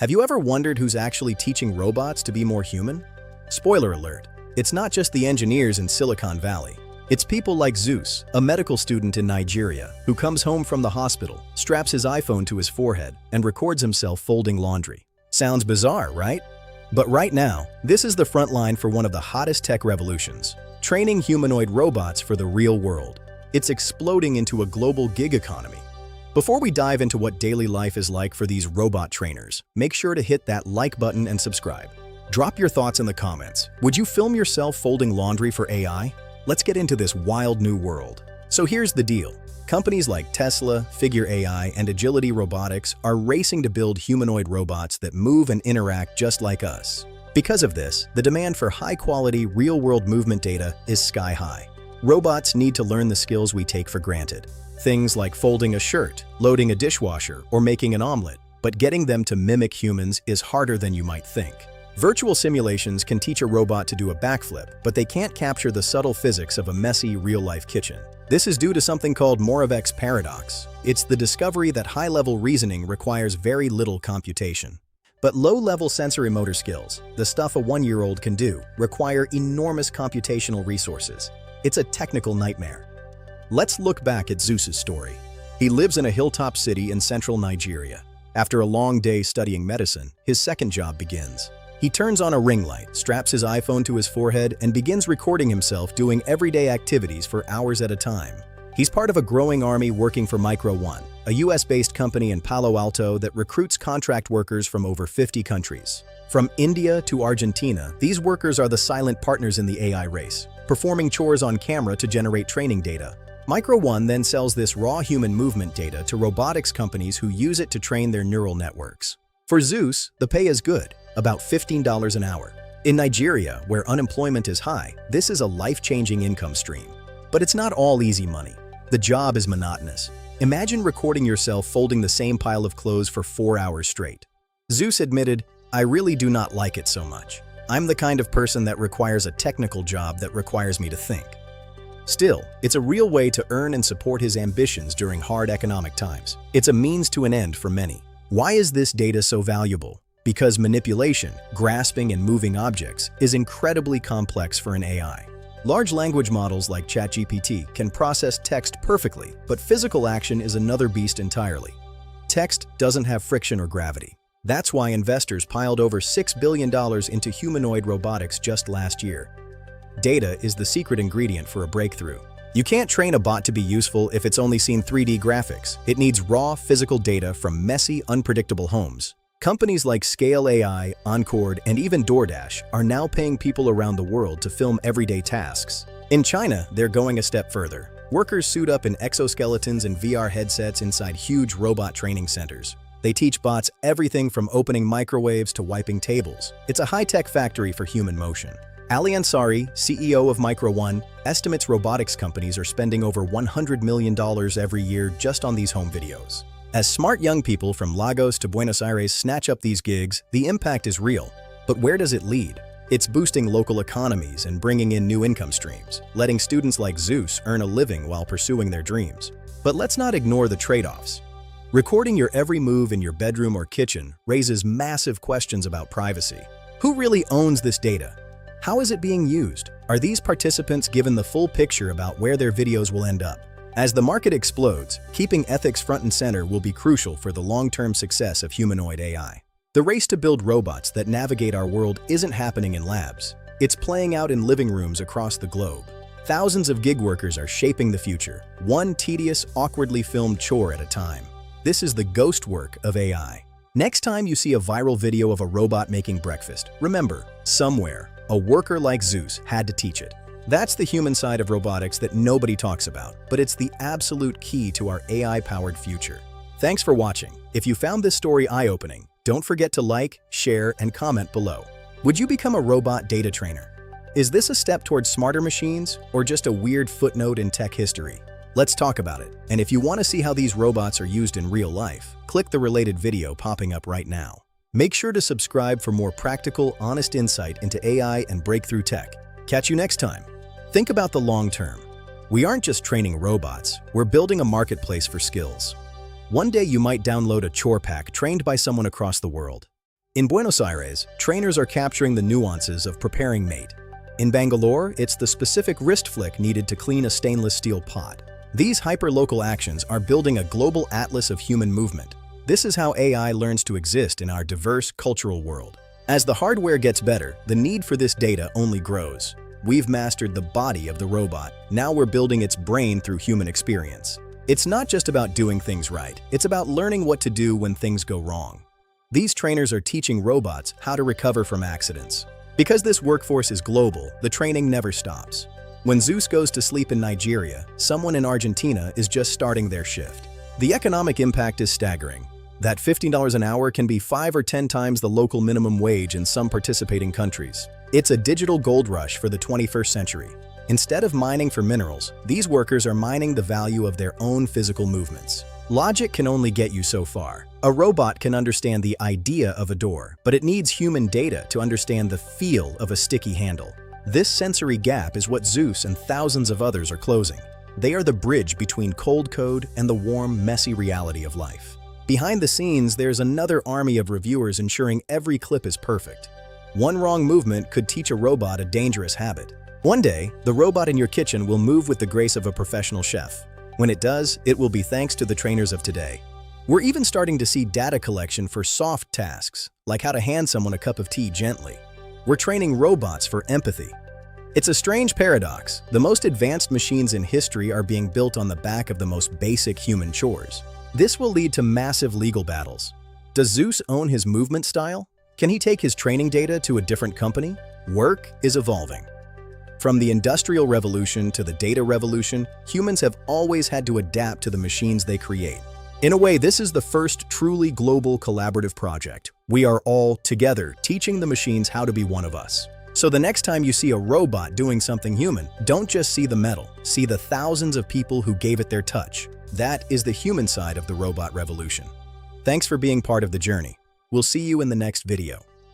Have you ever wondered who's actually teaching robots to be more human? Spoiler alert, it's not just the engineers in Silicon Valley. It's people like Zeus, a medical student in Nigeria, who comes home from the hospital, straps his iPhone to his forehead, and records himself folding laundry. Sounds bizarre, right? But right now, this is the front line for one of the hottest tech revolutions, training humanoid robots for the real world. It's exploding into a global gig economy. Before we dive into what daily life is like for these robot trainers, make sure to hit that like button and subscribe. Drop your thoughts in the comments. Would you film yourself folding laundry for AI? Let's get into this wild new world. So here's the deal. Companies like Tesla, Figure AI, and Agility Robotics are racing to build humanoid robots that move and interact just like us. Because of this, the demand for high-quality, real-world movement data is sky-high. Robots need to learn the skills we take for granted. Things like folding a shirt, loading a dishwasher, or making an omelet. But getting them to mimic humans is harder than you might think. Virtual simulations can teach a robot to do a backflip, but they can't capture the subtle physics of a messy, real-life kitchen. This is due to something called Moravec's paradox. It's the discovery that high-level reasoning requires very little computation. But low-level sensory motor skills, the stuff a one-year-old can do, require enormous computational resources. It's a technical nightmare. Let's look back at Zeus's story. He lives in a hilltop city in central Nigeria. After a long day studying medicine, his second job begins. He turns on a ring light, straps his iPhone to his forehead, and begins recording himself doing everyday activities for hours at a time. He's part of a growing army working for Micro One, a US-based company in Palo Alto that recruits contract workers from over 50 countries. From India to Argentina, these workers are the silent partners in the AI race, performing chores on camera to generate training data. Micro One then sells this raw human movement data to robotics companies who use it to train their neural networks. For Zeus, the pay is good, about $15 an hour. In Nigeria, where unemployment is high, this is a life-changing income stream. But it's not all easy money. The job is monotonous. Imagine recording yourself folding the same pile of clothes for 4 hours straight. Zeus admitted, "I really do not like it so much. I'm the kind of person that requires a technical job that requires me to think." Still, it's a real way to earn and support his ambitions during hard economic times. It's a means to an end for many. Why is this data so valuable? Because manipulation, grasping, and moving objects is incredibly complex for an AI. Large language models like ChatGPT can process text perfectly, but physical action is another beast entirely. Text doesn't have friction or gravity. That's why investors piled over $6 billion into humanoid robotics just last year. Data is the secret ingredient for a breakthrough. You can't train a bot to be useful if it's only seen 3D graphics. It needs raw, physical data from messy, unpredictable homes. Companies like Scale AI, Encord, and even DoorDash are now paying people around the world to film everyday tasks. In China, they're going a step further. Workers suit up in exoskeletons and VR headsets inside huge robot training centers. They teach bots everything from opening microwaves to wiping tables. It's a high-tech factory for human motion. Ali Ansari, CEO of Micro One, estimates robotics companies are spending over $100 million every year just on these home videos. As smart young people from Lagos to Buenos Aires snatch up these gigs, the impact is real. But where does it lead? It's boosting local economies and bringing in new income streams, letting students like Zeus earn a living while pursuing their dreams. But let's not ignore the trade-offs. Recording your every move in your bedroom or kitchen raises massive questions about privacy. Who really owns this data? How is it being used? Are these participants given the full picture about where their videos will end up? As the market explodes, keeping ethics front and center will be crucial for the long-term success of humanoid AI. The race to build robots that navigate our world isn't happening in labs. It's playing out in living rooms across the globe. Thousands of gig workers are shaping the future, one tedious, awkwardly filmed chore at a time. This is the ghost work of AI. Next time you see a viral video of a robot making breakfast, remember, somewhere, a worker like Zeus had to teach it. That's the human side of robotics that nobody talks about, but it's the absolute key to our AI-powered future. Thanks for watching. If you found this story eye-opening, don't forget to like, share, and comment below. Would you become a robot data trainer? Is this a step towards smarter machines, or just a weird footnote in tech history? Let's talk about it. And if you want to see how these robots are used in real life, click the related video popping up right now. Make sure to subscribe for more practical, honest insight into AI and breakthrough tech. Catch you next time. Think about the long term. We aren't just training robots, we're building a marketplace for skills. One day you might download a chore pack trained by someone across the world. In Buenos Aires, trainers are capturing the nuances of preparing mate. In Bangalore, it's the specific wrist flick needed to clean a stainless steel pot. These hyper-local actions are building a global atlas of human movement. This is how AI learns to exist in our diverse cultural world. As the hardware gets better, the need for this data only grows. We've mastered the body of the robot. Now we're building its brain through human experience. It's not just about doing things right. It's about learning what to do when things go wrong. These trainers are teaching robots how to recover from accidents. Because this workforce is global, the training never stops. When Zeus goes to sleep in Nigeria, someone in Argentina is just starting their shift. The economic impact is staggering. That $15 an hour can be 5 or 10 times the local minimum wage in some participating countries. It's a digital gold rush for the 21st century. Instead of mining for minerals, these workers are mining the value of their own physical movements. Logic can only get you so far. A robot can understand the idea of a door, but it needs human data to understand the feel of a sticky handle. This sensory gap is what Zeus and thousands of others are closing. They are the bridge between cold code and the warm, messy reality of life. Behind the scenes, there's another army of reviewers ensuring every clip is perfect. One wrong movement could teach a robot a dangerous habit. One day, the robot in your kitchen will move with the grace of a professional chef. When it does, it will be thanks to the trainers of today. We're even starting to see data collection for soft tasks, like how to hand someone a cup of tea gently. We're training robots for empathy. It's a strange paradox. The most advanced machines in history are being built on the back of the most basic human chores. This will lead to massive legal battles. Does Zeus own his movement style? Can he take his training data to a different company? Work is evolving. From the Industrial Revolution to the data revolution, humans have always had to adapt to the machines they create. In a way, this is the first truly global collaborative project. We are all together teaching the machines how to be one of us. So the next time you see a robot doing something human, don't just see the metal, see the thousands of people who gave it their touch. That is the human side of the robot revolution. Thanks for being part of the journey. We'll see you in the next video.